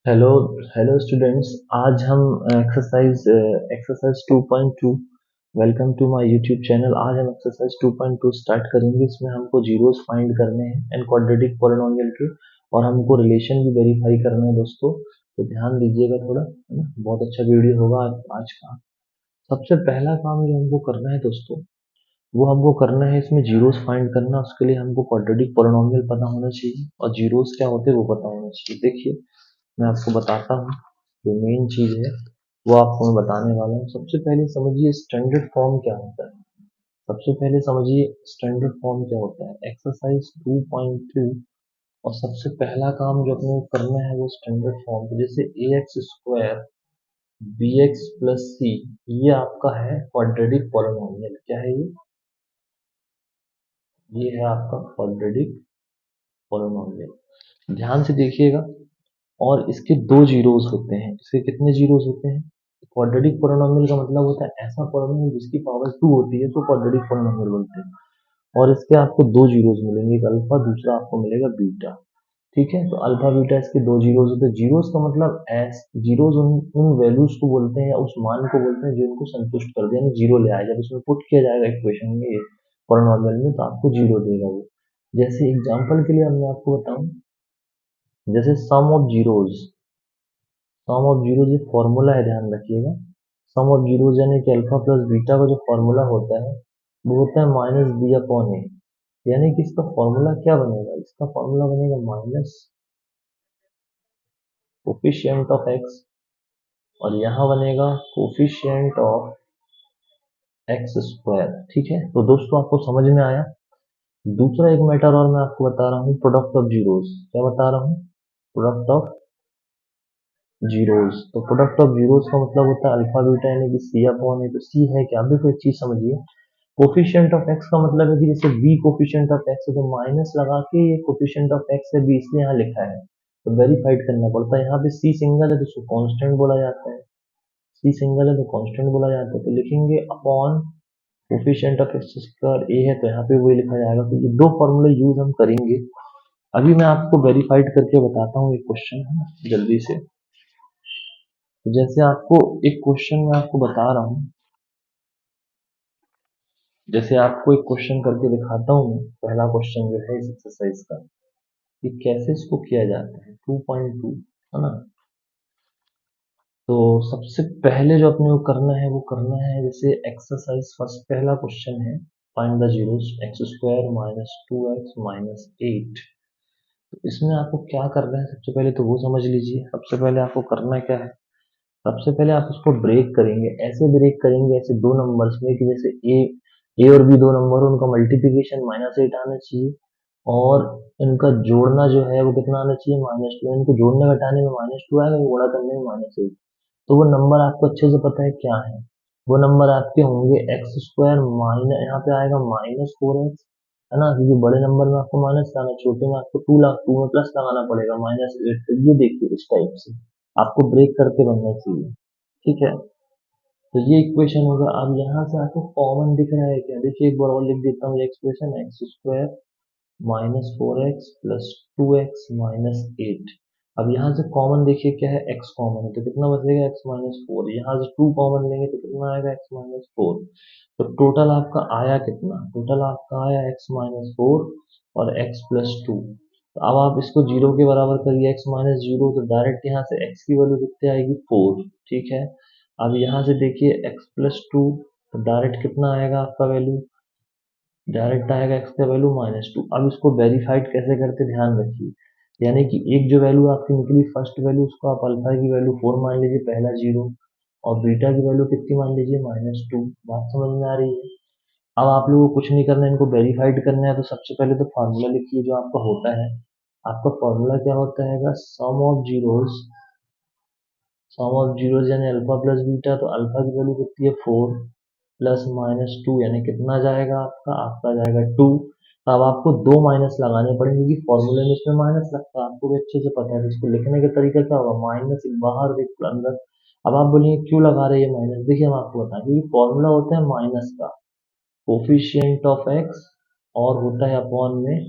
Hello hello students. आज हम exercise 2.2। Welcome to my YouTube channel. आज हम एक्सरसाइज 2.2 स्टार्ट करेंगे। इसमें हमको जीरोस फाइंड करने हैं एंड क्वाड्रेटिक पॉलिनोमियल के, और हमको रिलेशन भी वेरीफाई करना है दोस्तों। तो ध्यान दीजिएगा थोड़ा, है ना। बहुत अच्छा वीडियो होगा आज का। सबसे पहला काम जो हमको करना है दोस्तों, वो हमको करना है इसमें जीरोस फाइंड करना। उसके लिए हमको क्वाड्रेटिक पॉलिनोमियल पता होना चाहिए और जीरोस क्या होते हैं वो पता होना चाहिए। देखिए, मैं आपको बताता हूँ। जो मेन चीज है वो आपको मैं बताने वाला हूँ। सबसे पहले समझिए स्टैंडर्ड फॉर्म क्या होता है। सबसे पहले समझिए स्टैंडर्ड फॉर्म क्या होता है। एक्सरसाइज 2.2 और सबसे पहला काम जो अपने को करना है वो स्टैंडर्ड फॉर्म, जैसे a x square b x plus c, ये आपका है क्वाड्रेटिक पॉलिनोमियल। क्या है ये है आपका क्वाड्रेटिक पॉलिनोमियल। ध्यान से देखिएगा। और इसके दो जीरोस होते हैं। इसके कितने जीरोस होते हैं? क्वाड्रेटिक पोलिनोमियल का मतलब होता है ऐसा पोलिनोमियल जिसकी पावर 2 होती है तो क्वाड्रेटिक पोलिनोमियल बोलते हैं। और इसके आपको दो जीरोस मिलेंगे, एक अल्फा, दूसरा आपको मिलेगा बीटा। ठीक है, तो अल्फा बीटा इसके दो जीरोस होते हैं। जीरोस का मतलब एस, जीरोस उन उन वैल्यूज को बोलते हैं या उस मान को बोलते हैं जो इनको संतुष्ट कर दे, यानी जीरो ले आए। जब इसमें पुट किया जाएगा इक्वेशन में, पोलिनोमियल में, तो आपको जीरो देगा वो। जैसे एग्जांपल के लिए मैं आपको बताऊं, जैसे सम ऑफ जीरोज ये फॉर्मूला है, ध्यान रखिएगा। सम ऑफ जीरोज यानी कि अल्फा प्लस बीटा का जो फॉर्मूला होता है वो होता है माइनस बी अपॉन ए। यानी कि इसका फॉर्मूला क्या बनेगा? इसका फॉर्मूला बनेगा माइनस कोफिशिएंट ऑफ एक्स, और यहाँ बनेगा कोफिशिएंट ऑफ एक्स स्क्वायर। ठीक है, तो दोस्तों आपको समझ में आया। दूसरा एक मैटर और मैं आपको बता रहा हूँ, प्रोडक्ट ऑफ जीरोज। क्या बता रहा हूँ? Product of zeros. तो प्रोडक्ट ऑफ जीरोस का मतलब होता है अल्फा बीटा, यानी कि सी अपॉन ए। तो सी है क्या? अब देखो एक चीज समझिए। कोफिशिएंट ऑफ एक्स का मतलब है कि जैसे बी कोफिशिएंट ऑफ एक्स है तो माइनस लगा के ये कोफिशिएंट ऑफ एक्स है बी, इसलिए यहाँ लिखा है। तो वेरीफाइड करना पड़ता है। यहाँ पे सी सिंगल है तो इसको कांस्टेंट बोला जाता है। सी सिंगल है तो कांस्टेंट बोला जाता है। तो लिखेंगे upon coefficient of x square a है तो यहाँ पे वही लिखा जाएगा। तो ये दो फॉर्मूले यूज हम करेंगे। अभी मैं आपको वेरीफाइड करके बताता हूँ एक क्वेश्चन, है ना, जल्दी से। तो जैसे आपको एक क्वेश्चन मैं आपको बता रहा हूँ, जैसे आपको एक क्वेश्चन करके दिखाता हूँ मैं। पहला क्वेश्चन जो है इस एक्सरसाइज का, कि कैसे इसको किया जाता है 2.2, है ना। तो सबसे पहले जो अपने को करना है वो करना है, जैसे एक्सरसाइज फर्स्ट पहला क्वेश्चन है, find the zeros x square minus 2x minus 8। तो इसमें आपको क्या करना है सबसे पहले तो वो समझ लीजिए। सबसे पहले आपको करना क्या है? सबसे पहले आप उसको ब्रेक करेंगे। ऐसे ब्रेक करेंगे, ऐसे दो नंबर्स में, कि जैसे ए और बी दो नंबर हो, उनका मल्टीप्लीकेशन -8 आना चाहिए, और इनका जोड़ना जो है वो कितना आना चाहिए? -2। इनको जोड़ने घटाने में -2 आएगा, गुणा करने में -8। तो वो नंबर आपको अच्छे से पता है क्या है। वो नंबर आपके होंगे एक्स स्क्वायर माइनस, यहाँ पे आएगा -4x, है ना, क्योंकि बड़े नंबर में आपको माइनस लगाना, छोटे में आपको टू में प्लस लगाना पड़ेगा -8। तो ये देखिए इस टाइप से आपको ब्रेक करके बनना चाहिए। ठीक है, तो ये इक्वेशन होगा। अब यहाँ से आपको कॉमन दिख रहा है क्या? देखिए एक बार और लिख देता हूँ ये expression, x square -4x plus 2x minus 8। अब यहाँ से कॉमन देखिए क्या है, x कॉमन है तो कितना बचेगा? x minus 4। यहाँ से 2 कॉमन लेंगे तो कितना आएगा? x minus 4। तो टोटल आपका आया कितना? टोटल आपका आया x माइनस 4 और x प्लस 2। तो अब आप इसको जीरो के बराबर करिए, x माइनस जीरो, तो डायरेक्ट यहाँ से x की वैल्यू कितनी आएगी? 4। ठीक है, अब यहाँ से देखिए x प्लस 2, तो डायरेक्ट कितना आएगा आपका वैल्यू? डायरेक्ट आएगा x का वैल्यू -2। अब इसको वेरीफाइड कैसे करते, ध्यान रखिए। यानी कि एक जो वैल्यू आपकी निकली फर्स्ट वैल्यू, उसको आप अल्फा की वैल्यू 4 मान लीजिए, पहला जीरो, और बीटा की वैल्यू कितनी मान लीजिए? -2। बात समझ में आ रही है? अब आप लोगों को कुछ नहीं करना है, इनको वेरीफाइड करना है। तो सबसे पहले तो फार्मूला लिखिए जो आपका होता है। आपका फॉर्मूला क्या होता है? सम ऑफ जीरोज यानी अल्फा प्लस बीटा। तो अल्फा की वैल्यू कितनी है? 4 प्लस -2, यानी कितना जाएगा आपका? आपका जाएगा 2। अब आपको दो माइनस लगाने पड़ेंगे क्योंकि फॉर्मूले में इसमें माइनस लगता है, आपको भी अच्छे से पता है। तो इसको लिखने का तरीका क्या होगा? माइनस, एक बाहर एक अंदर। अब आप बोलेंगे क्यों लगा रहे हैं माइनस? देखिए हम आपको बताएं, क्योंकि फॉर्मूला होता है माइनस का कोफिशिएंट ऑफ एक्स, और होता है अपॉन में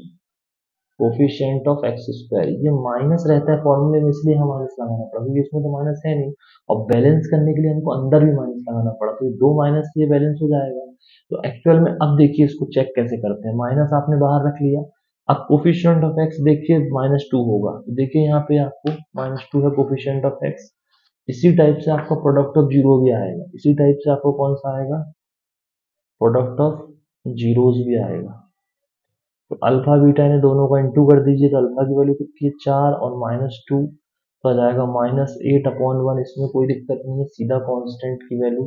कोफिशिएंट ऑफ एक्स स्क्वायर, ये माइनस रहता है फॉर्मूले में, इसलिए हमें माइनस लगाना पड़ा क्योंकि इसमें तो माइनस है नहीं, और बैलेंस करने के लिए हमको अंदर भी माइनस लगाना पड़ा, तो ये दो माइनस से ये बैलेंस हो जाएगा। तो एक्चुअल में अब देखिए इसको चेक कैसे करते हैं, माइनस आपने बाहर रख लिया, अब कोफिशिएंट ऑफ एक्स देखिए -2 होगा, तो देखिए यहाँ पे आपको -2 है कोफिशिएंट ऑफ एक्स। इसी टाइप से आपका प्रोडक्ट ऑफ जीरो भी आएगा, इसी टाइप से आपको कौन सा आएगा, प्रोडक्ट ऑफ जीरोज भी आएगा। तो अल्फा बीटा ने दोनों का इंटू कर दीजिए, तो अल्फा की वैल्यू कितनी है 4 और -2, तो आ जाएगा -8/1, इसमें कोई दिक्कत नहीं है, सीधा कांस्टेंट की वैल्यू,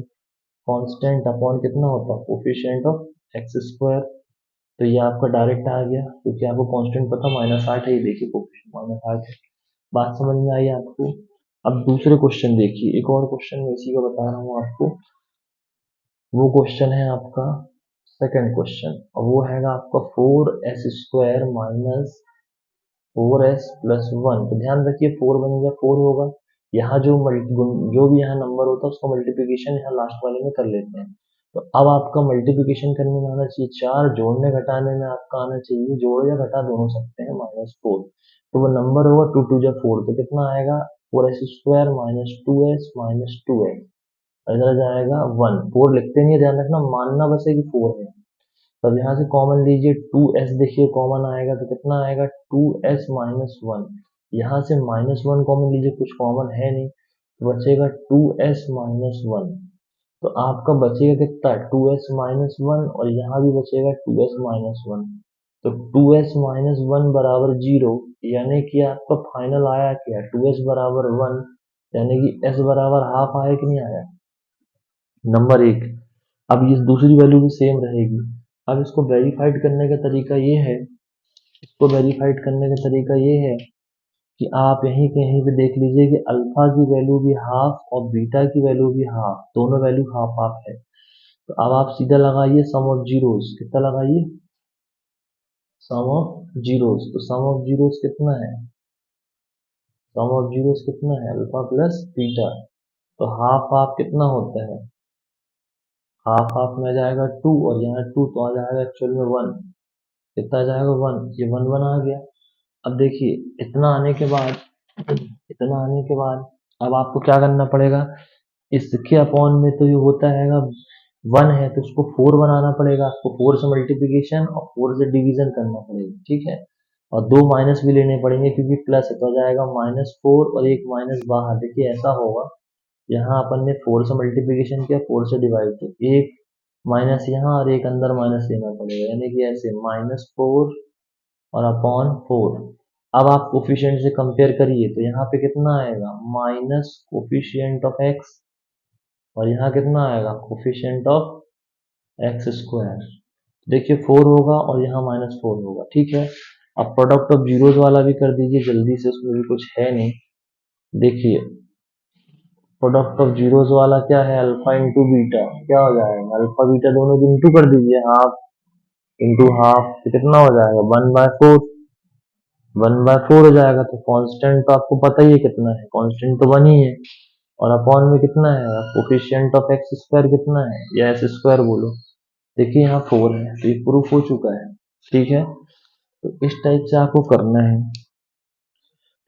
कांस्टेंट अपॉन कितना होता है कोफिशिएंट ऑफ एक्स स्क्वायर, तो ये आपका डायरेक्ट आ गया क्योंकि आपको कांस्टेंट पता -8 है, ये देखिए कोफिशिएंट -8 है। बात समझ में आई आपको। अब दूसरे क्वेश्चन देखिए, एक और क्वेश्चन मैं इसी का बता रहा हूँ आपको, वो क्वेश्चन है आपका सेकंड क्वेश्चन, और वो है आपका 4s² माइनस 4s+1, तो ध्यान रखिए 4 बनेगा 4 होगा, यहाँ जो भी यहाँ नंबर होता है उसका मल्टीप्लिकेशन यहाँ लास्ट वाले में कर लेते हैं। तो अब आपका मल्टीप्लिकेशन करने में आना चाहिए 4, जोड़ने घटाने में आपका आना चाहिए, जोड़ या घटा दोनों सकते हैं, -4, तो वो नंबर होगा 2 2 जा 4, तो कितना आएगा 4s² minus 2s minus 2s, इधर आ जाएगा 1, 4 लिखते नहीं है, ध्यान रखना, मानना बस है कि 4 है। तब यहाँ से कॉमन लीजिए 2s, देखिए कॉमन आएगा तो कितना आएगा 2s-1, यहाँ से -1 कॉमन लीजिए, कुछ कॉमन है नहीं, तो बचेगा 2s-1, तो आपका बचेगा कितना 2s-1, और यहाँ भी बचेगा 2s-1, तो 2s-1 बराबर 0, यानी कि आपका फाइनल आया क्या 2s बराबर 1, यानी कि s बराबर हाफ आया कि नहीं आया, नंबर एक। अब ये दूसरी वैल्यू भी सेम रहेगी। अब इसको वेरीफाइड करने का तरीका ये है, इसको वेरीफाइड करने का तरीका ये है कि आप यहीं के यहीं पे देख लीजिए कि अल्फा की वैल्यू भी हाफ और बीटा की वैल्यू भी हाफ, दोनों वैल्यू हाफ हाफ है। तो अब आप सीधा लगाइए सम ऑफ जीरोस, कितना लगाइए सम ऑफ जीरोस, तो सम ऑफ जीरोस कितना है, सम ऑफ जीरोस कितना है अल्फा प्लस बीटा, तो हाफ हाफ कितना होता है, हाफ हाफ में आ जाएगा 2, और यहाँ 2 तो आ जाएगा एक्चुअल में 1, कितना आ जाएगा 1, ये 1 1 आ गया। अब देखिए इतना आने के बाद, इतना आने के बाद अब आपको क्या करना पड़ेगा, इसके अपॉन में तो ये होता है 1 है, तो इसको 4 बनाना पड़ेगा आपको, 4 से मल्टीप्लीकेशन और 4 से डिवीजन करना पड़ेगा, ठीक है, और दो माइनस भी लेने पड़ेंगे क्योंकि प्लस है, तो आ जाएगा -4 और एक माइनस बाहर, देखिए ऐसा होगा, यहाँ अपन ने 4 से मल्टीप्लीकेशन किया 4 से डिवाइड, तो एक माइनस यहाँ और एक अंदर माइनस लेना पड़ेगा, यानी कि ऐसे -4 और अपॉन 4। अब आप कोफिशिएंट से कंपेयर करिए तो यहाँ पे कितना आएगा माइनस कोफिशिएंट ऑफ एक्स, और यहाँ कितना आएगा कोफिशिएंट ऑफ एक्स स्क्वायर, देखिए 4 होगा और यहाँ -4 होगा, ठीक है। अब प्रोडक्ट ऑफ जीरोज वाला भी कर दीजिए जल्दी से, उसमें भी कुछ है नहीं, देखिए प्रोडक्ट ऑफ जीरोज वाला क्या है, अल्फा इंटू बीटा, क्या हो जाएगा अल्फा बीटा दोनों को इंटू कर दीजिए, हाफ इंटू हाफ, तो कितना हो जाएगा 1/4, 1/4 हो जाएगा, तो कांस्टेंट तो आपको पता ही है कितना है, कांस्टेंट तो 1 ही है, और अपॉन में कितना है कोफिशिएंट ऑफ एक्स स्क्वायर कितना है, या एस स्क्वायर बोलो, देखिए यहाँ 4 है, तो ये प्रूफ हो चुका है, ठीक है। तो इस टाइप से आपको करना है,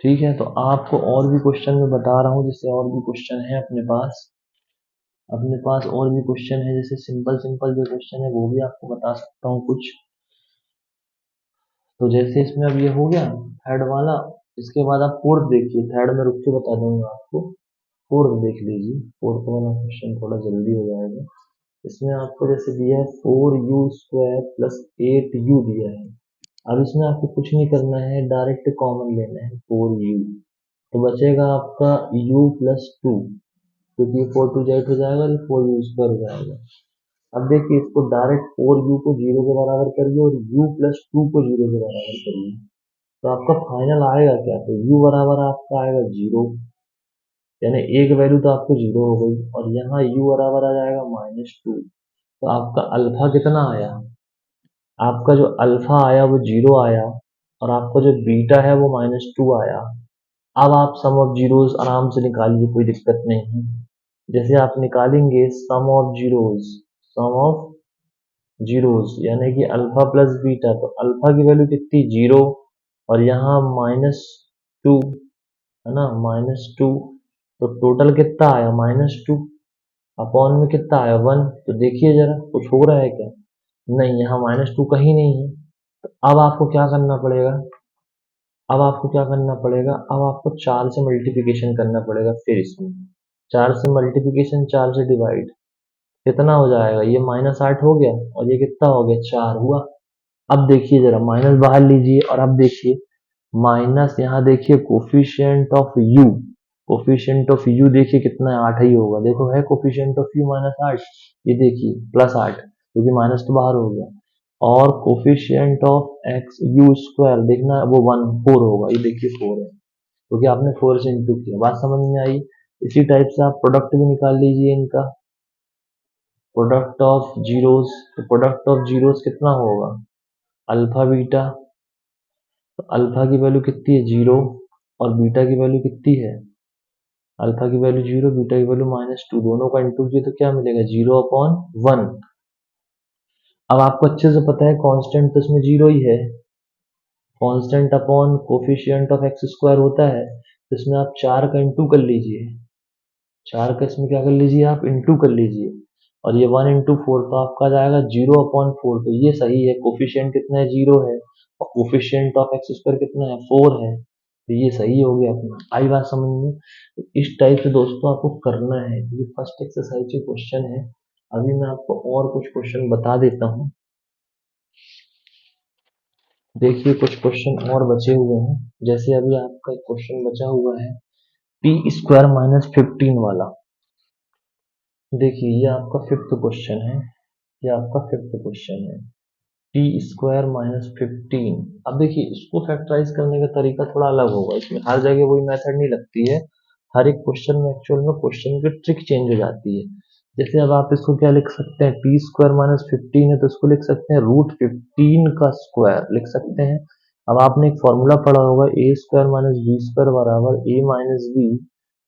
ठीक है। तो आपको और भी क्वेश्चन मैं बता रहा हूँ, जैसे और भी क्वेश्चन है अपने पास और भी क्वेश्चन है, जैसे सिंपल सिंपल जो क्वेश्चन है वो भी आपको बता सकता हूँ कुछ। तो जैसे इसमें अब ये हो गया थर्ड वाला, इसके बाद आप फोर्थ देखिए, थर्ड में रुक के बता दूंगा आपको, फोर्थ देख लीजिए, फोर्थ वाला क्वेश्चन थोड़ा जल्दी हो जाएगा। इसमें आपको जैसे दिया है 4u² प्लस 8u दिया है, अब इसमें आपको कुछ नहीं करना है, डायरेक्ट कॉमन लेना है 4u, तो बचेगा आपका u प्लस 2, क्योंकि 4 2 8 हो जाएगा, 4u² हो जाएगा। अब देखिए इसको डायरेक्ट 4u को 0 के बराबर करिए और u प्लस 2 को 0 के बराबर करिए, तो आपका फाइनल आएगा क्या, तो u बराबर आपका आएगा 0, यानी एक वैल्यू तो आपको 0 हो गई, और यहाँ u बराबर आ जाएगा -2, तो आपका अल्फा कितना आया, आपका जो अल्फा आया वो 0 आया, और आपका जो बीटा है वो -2 आया। अब आप सम ऑफ जीरोस आराम से निकालिए, कोई दिक्कत नहीं है, जैसे आप निकालेंगे सम ऑफ जीरोस यानी कि अल्फा प्लस बीटा, तो अल्फा की वैल्यू कितनी 0, और यहाँ -2 है ना, -2, तो टोटल कितना आया -2, अपॉन में कितना आया 1। तो देखिए जरा कुछ हो रहा है क्या? नहीं, यहाँ -2 कहीं नहीं है। तो अब आपको क्या करना पड़ेगा? अब आपको 4 से मल्टीप्लिकेशन करना पड़ेगा फिर इसमें। 4 से मल्टीप्लिकेशन, 4 से डिवाइड, कितना हो जाएगा? ये -8 हो गया और ये कितना हो गया? 4 हुआ। अब देखिए जरा माइनस बाहर लीजिए और अब देखिए माइनस, यहाँ देखिए कोफिशिएंट ऑफ यू देखिए कितना है? 8 ही होगा। देखो है कोफिशिएंट ऑफ यू -8, ये देखिए +8, क्योंकि माइनस तो बाहर हो गया। और coefficient of x you square देखना वो 4 होगा, ये देखिए 4 है, क्योंकि आपने 4 से इंटू किया। बात समझ में आई? इसी टाइप से आप प्रोडक्ट भी निकाल लीजिए इनका, प्रोडक्ट ऑफ जीरोस। तो प्रोडक्ट ऑफ जीरोस कितना होगा? Alpha beta. तो अल्फा की वैल्यू कितनी है? 0। और बीटा की वैल्यू कितनी है? अल्फा की वैल्यू 0, बीटा की वैल्यू -2, दोनों का इंटू किया तो क्या मिलेगा? 0/1। अब आपको अच्छे से पता है कांस्टेंट तो इसमें 0 ही है। Constant upon coefficient of x square होता है, तो इसमें आप 4 का इंटू कर लीजिए। 4 का इसमें क्या कर लीजिए? आप इंटू कर लीजिए। और ये 1 इंटू 4 तो आपका जाएगा 0/4। तो ये सही है, कोफिशिएंट कितना है? 0 है। और कोफिशिएंट ऑफ एक्स स्क्वायर कितना है? 4 है। तो ये सही हो गया अपना। आई बात समझ में? तो इस टाइप से दोस्तों आपको करना है। ये फर्स्ट एक्सरसाइज के क्वेश्चन है। अभी मैं आपको और कुछ क्वेश्चन बता देता हूँ। देखिए कुछ क्वेश्चन और बचे हुए हैं। जैसे अभी आपका एक क्वेश्चन बचा हुआ है p² -15 वाला। देखिए ये आपका फिफ्थ क्वेश्चन है। ये आपका फिफ्थ क्वेश्चन है, p² -15। अब देखिए इसको फैक्टराइज करने का तरीका थोड़ा अलग होगा। इसमें हर जगह वही मेथड नहीं लगती है। हर एक क्वेश्चन में एक्चुअल में क्वेश्चन की ट्रिक चेंज हो जाती है। जैसे अब आप इसको क्या लिख सकते हैं? p² -15 है तो इसको लिख सकते हैं √15 का स्क्वायर लिख सकते हैं। अब आपने एक फॉर्मूला पढ़ा होगा, a² - b² बराबर a - b,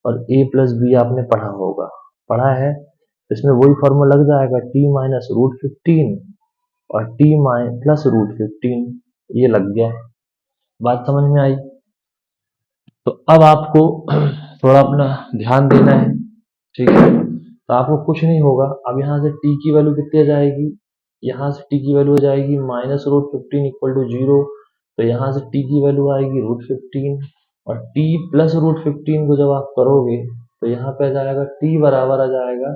और a प्लस बी आपने पढ़ा होगा, पढ़ा है। इसमें वही फॉर्मूला लग जाएगा, t माइनस √15 और t प्लस √15, ये लग गया। बात समझ में आई? तो अब आपको थोड़ा अपना ध्यान देना है, ठीक है? तो आपको कुछ नहीं होगा। अब यहाँ से t की वैल्यू कितनी आ जाएगी? यहाँ से t की वैल्यू हो जाएगी -√15 इक्वल टू 0। तो यहाँ से t की वैल्यू आएगी √15, और t प्लस √15 को जब आप करोगे तो यहाँ पे आ जाएगा t बराबर आ जाएगा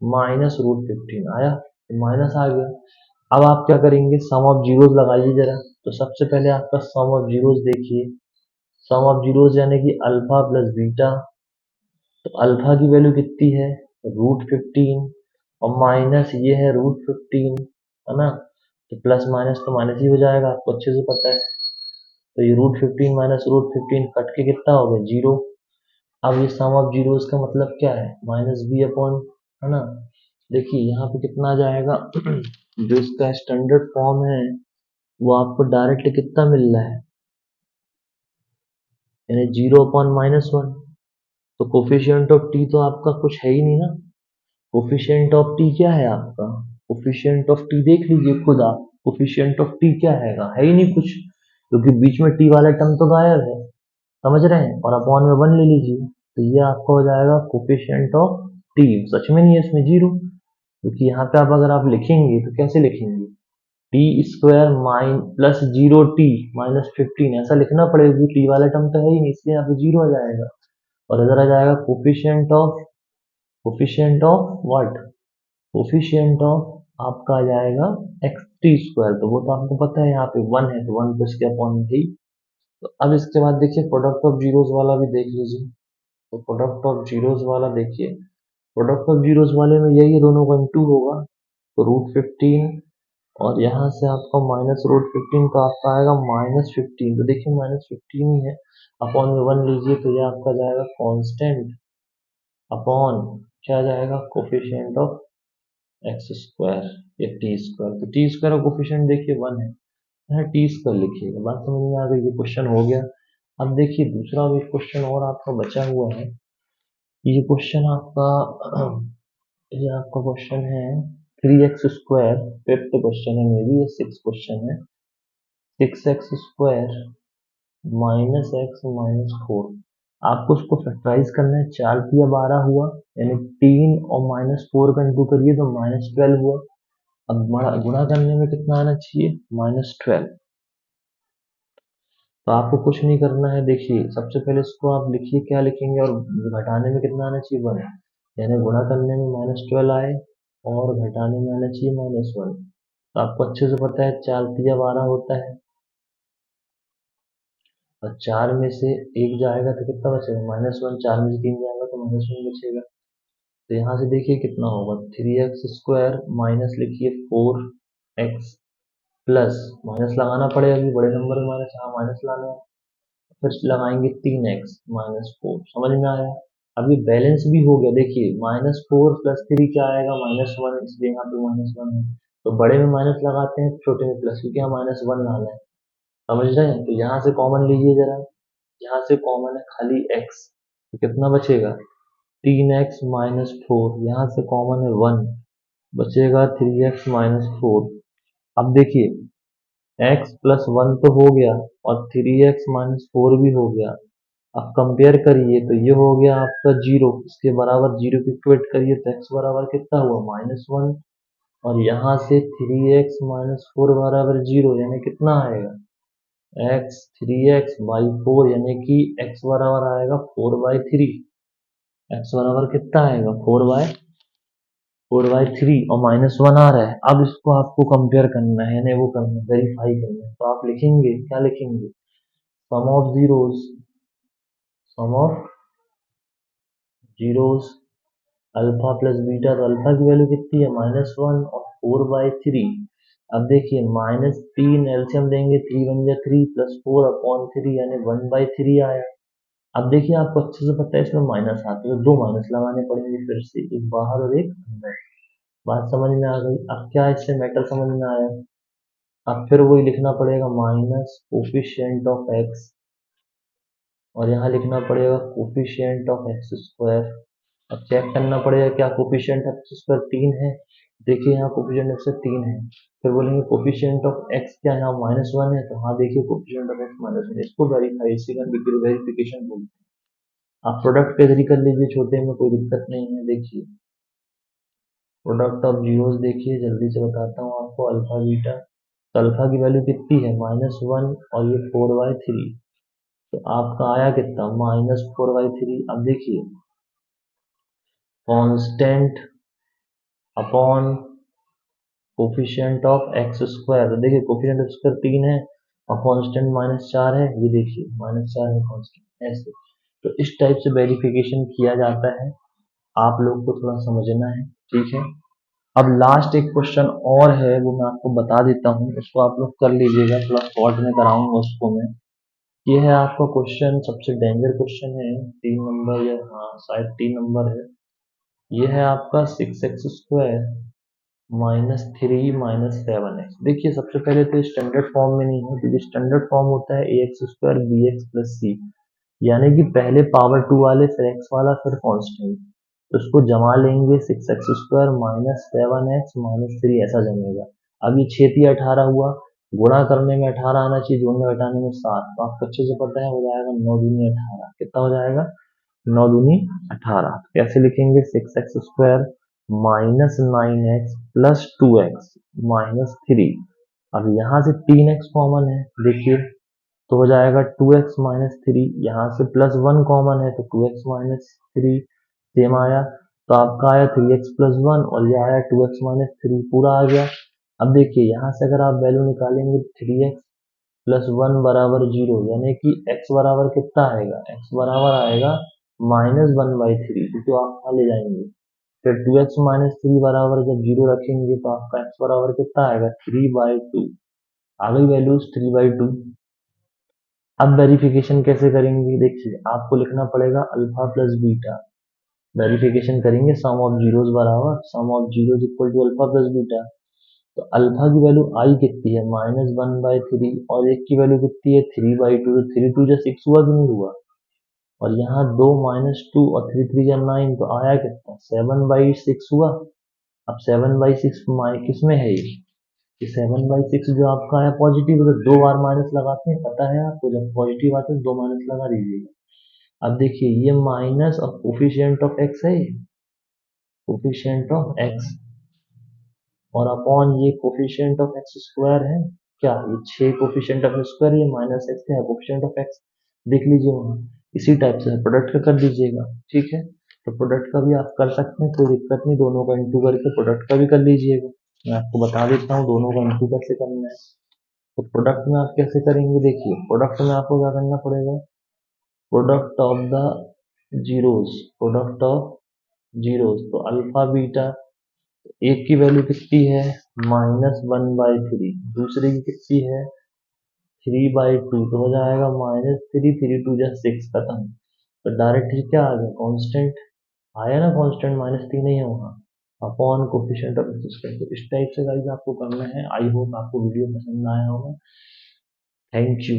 -√15 आया, माइनस आ गया। अब आप क्या करेंगे? सम ऑफ जीरोस लगाइए जरा। तो सबसे पहले आपका सम ऑफ जीरोस देखिए। सम ऑफ जीरोस यानी कि अल्फा प्लस बीटा। तो अल्फा की वैल्यू कितनी है? √15, और माइनस ये है √15, है ना? तो प्लस माइनस तो माइनस ही हो जाएगा, आपको अच्छे से पता है। तो ये √15 माइनस √15 कट के कितना हो गया? 0। अब ये सम ऑफ जीरोस का मतलब क्या है? -b अपॉन, है ना? देखिए यहाँ पे कितना आ जाएगा? जो इसका स्टैंडर्ड फॉर्म है वो आपको डायरेक्ट कितना मिल रहा है? यानी 0/-1। तो कोफिशिएंट ऑफ टी तो आपका कुछ है ही नहीं ना। कोफिशिएंट ऑफ टी क्या है आपका? कोफिशिएंट ऑफ टी देख लीजिए खुद आप, कोफिशिएंट ऑफ टी क्या है ही नहीं कुछ, क्योंकि बीच में टी वाला टर्म तो गायब है, समझ रहे हैं? और अपॉन में 1 ले लीजिए, तो ये आपका हो जाएगा कोफिशिएंट ऑफ टी। सच में नहीं है इसमें 0, क्योंकि यहाँ पे आप अगर आप लिखेंगे तो कैसे लिखेंगे? t² प्लस 0t -15 ऐसा लिखना पड़ेगा, टी वाला टर्म तो है ही नहीं, इसलिए यहाँ पे 0 आ जाएगा। और इधर आ जाएगा coefficient of what? Coefficient of आपका आ जाएगा xt²। तो वो तो आपको पता है, यहाँ पे 1 है तो 1 तो इसके अपॉन में ही। तो अब इसके बाद देखिए प्रोडक्ट ऑफ जीरोस वाला भी देख लीजिए। तो प्रोडक्ट ऑफ जीरोस वाला देखिए, प्रोडक्ट ऑफ जीरोस वाले में यही दोनों का इंटू होगा, तो √15, और यहाँ से आपका -√15 तो आपका आएगा -15। तो देखिए -15 ही है, अपॉन में 1 लीजिए तो ये आपका जाएगा कांस्टेंट अपॉन क्या जाएगा? कोफिशिएंट ऑफ x² या t²। तो t² का कोफिशिएंट देखिए 1 है, यहाँ t² लिखिएगा। बात समझ में आ गई? ये क्वेश्चन हो गया। अब देखिए दूसरा भी क्वेश्चन और आपका बचा हुआ है। ये क्वेश्चन आपका ये आपका क्वेश्चन है 3x²। फिफ्थ क्वेश्चन है, मे बी ये 6th क्वेश्चन है। 6x² -x-4। आपको उसको फैक्टराइज करना है, 4 तिया 12 हुआ, यानी 3 और -4 का इंटू करिए तो -12 हुआ। अब गुणा करने में कितना आना चाहिए, -12। तो आपको कुछ नहीं करना है, देखिए सबसे पहले इसको आप लिखिए, क्या लिखेंगे, और घटाने में कितना आना चाहिए, 1। यानी गुणा करने में -12 आए और घटाने में आना चाहिए -1। तो आपको अच्छे से पता है 4 तिया 12 होता है, और 4 में से 1 जाएगा तो कितना बचेगा, -1। 4 में से 3 जाएगा तो -1 बचेगा। तो यहाँ से देखिए कितना होगा, 3x² माइनस लिखिए 4x प्लस, माइनस लगाना पड़ेगा कि बड़े नंबर में माइनस, हाँ माइनस लाना है। फिर लगाएंगे 3x-4, समझ में आया। अब ये बैलेंस भी हो गया, देखिए -4 + 3 क्या आएगा, -1, इसलिए यहाँ पे -1 है। तो बड़े में माइनस लगाते हैं, छोटे में प्लस, क्योंकि यहाँ -1 लाना है, समझ रहे हैं। तो यहाँ से कॉमन लीजिए जरा, यहाँ से कॉमन है खाली x, तो कितना बचेगा, 3x-4, यहाँ से कॉमन है 1, बचेगा 3x-4। अब देखिए x + 1 तो हो गया और 3x-4 भी हो गया। अब कंपेयर करिए तो ये हो गया आपका 0, इसके बराबर 0 को इक्वेट करिए तो x बराबर कितना हुआ, -1। और यहाँ से 3x-4 बराबर 0, यानी कितना आएगा, x 3x/4, यानी कि x बराबर आएगा 4/3। x बराबर कितना आएगा, 4/3, और -1 आ रहा है। अब इसको आपको कंपेयर करना है, यानी वो करना है, वेरीफाई करना है। तो आप लिखेंगे, क्या लिखेंगे, sum of zeros, sum of zeros alpha plus beta. तो अल्फा की वैल्यू कितनी है, -1 और 4/3। अब देखिए -3 एलसीएम देंगे, 3 वन जा 3 प्लस 4/3, यानी 1/3 आया। अब देखिए आपको अच्छे से पता है इसमें माइनस आते हैं, तो 2 माइनस लगाने पड़ेंगे फिर से, एक बाहर और एक अंदर। बात समझ में आ गई। अब क्या इससे मैटर समझ में आया, अब फिर वही लिखना पड़ेगा, माइनस कोफिशिएंट ऑफ एक्स, और यहाँ लिखना पड़ेगा कोफिशिएंट ऑफ x²। अब चेक करना पड़ेगा क्या कोफिशिएंट ऑफ x² 3 है, देखिए यहाँ कोफिशिएंट ऑफ x 3 है। फिर बोलेंगे कोफिशिएंट ऑफ x क्या है, यहाँ -1 है, तो हाँ देखिए कोफिशिएंट ऑफ x -1, इसको वेरीफाई, इसी का वेरिफिकेशन बोलते हैं। आप प्रोडक्ट के जरिए कर लीजिए, छोटे में कोई दिक्कत नहीं है। देखिए प्रोडक्ट ऑफ जीरोस, देखिए जल्दी से बताता हूँ आपको, अल्फा बीटा। तो अल्फा की वैल्यू कितनी है, -1, और ये 4/3, तो आपका आया कितना, -4/3। अब देखिए constant upon coefficient of x², तो देखिए कोफिशिएंट ऑफ x² 3 है और कांस्टेंट -4 है, ये देखिए -4 है कांस्टेंट, ऐसे। तो इस टाइप से वेरिफिकेशन किया जाता है, आप लोग को थोड़ा समझना है, ठीक है। अब लास्ट एक क्वेश्चन और है, वो मैं आपको बता देता हूँ, उसको आप लोग कर लीजिएगा, थोड़ा शॉर्ट में कराऊंगा उसको मैं। ये है आपका क्वेश्चन, सबसे डेंजर क्वेश्चन है, 3 नंबर, या हाँ शायद 3 नंबर है। ये है आपका 6x² -3 -7x। देखिए सबसे पहले तो स्टैंडर्ड फॉर्म में नहीं है, क्योंकि स्टैंडर्ड फॉर्म होता है ax² bx + c, यानी कि पहले पावर 2 वाले, फिर x वाला, फिर कांस्टेंट। तो उसको जमा लेंगे, 6x² -7x -3 ऐसा जमेगा। अब ये 6 × 18 हुआ, गुणा करने में 18 आना चाहिए, जोड़ने घटाने में 7, तो आपको अच्छे से पता है, हो जाएगा 9 दूनी 18। कितना हो जाएगा, 9 दूनी 18। कैसे लिखेंगे, 6x² -9x + 2x -3। अब यहाँ से 3x कॉमन है, देखिए तो हो जाएगा 2x -3, यहाँ से +1 कॉमन है तो 2x -3 सेम आया। तो आपका आया 3x + 1, और ये आया 2x -3, पूरा आ गया। अब देखिए यहाँ से अगर आप वैल्यू निकालेंगे, 3x + 1 बराबर 0, यानी कि x बराबर कितना आएगा, x बराबर आएगा -1/3, क्योंकि आप वहाँ ले जाएंगे। फिर 2x -3 बराबर जब 0 रखेंगे तो आपका x बराबर कितना आएगा, 3/2। आ गई वैल्यूज 3/2। अब वेरिफिकेशन कैसे करेंगे, देखिए आपको लिखना पड़ेगा अल्फा प्लस बीटा। वेरिफिकेशन करेंगे, सम ऑफ जीरोस बराबर sum of zeros equal to alpha plus beta. तो अल्फा की वैल्यू आई कितनी है, -1/3, और एक की वैल्यू कितनी है, 3/2। तो 3 2 जा 6 हुआ कि नहीं हुआ, और यहाँ 2 -2 और 3 3 जा 9, तो आया कितना, 7/6 हुआ। अब 7/6 किस में है ये, कि 7/6 जो आपका है पॉजिटिव, अगर 2 बार माइनस लगाते हैं, पता है आपको, जब पॉजिटिव आते हैं 2 माइनस लगा दीजिएगा। अब देखिए ये minus of coefficient of x है, कोफिशिएंट ऑफ एक्स, और अपॉन ये कोफिशिएंट ऑफ एक्स स्क्वायर है, क्या ये 6 कोफिशिएंट ऑफ स्क्वायर, ये माइनस एक्स है कोफिशिएंट ऑफ एक्स, देख लीजिए वहाँ। इसी टाइप से प्रोडक्ट का कर दीजिएगा, ठीक है। तो प्रोडक्ट का भी आप कर सकते हैं, कोई दिक्कत नहीं, दोनों का इंटू करके प्रोडक्ट का भी कर लीजिएगा। मैं आपको बता देता हूँ दोनों का इंटू कैसे करना है। तो प्रोडक्ट में आप कैसे करेंगे, देखिए प्रोडक्ट में आपको क्या करना पड़ेगा, product of the zeros, product of zeros, तो अल्फा बीटा, एक की वैल्यू कितनी है, -1/3, दूसरे की कितनी है 3/2, तो हो जाएगा -3, 3×2 = 6, खत्म। तो डायरेक्ट ही क्या आ गया, कांस्टेंट आया ना, कांस्टेंट -3 नहीं है वहाँ, upon coefficient of x square. तो इस टाइप से गाइस आपको करना है। आई होप आपको वीडियो पसंद आया होगा। Thank you.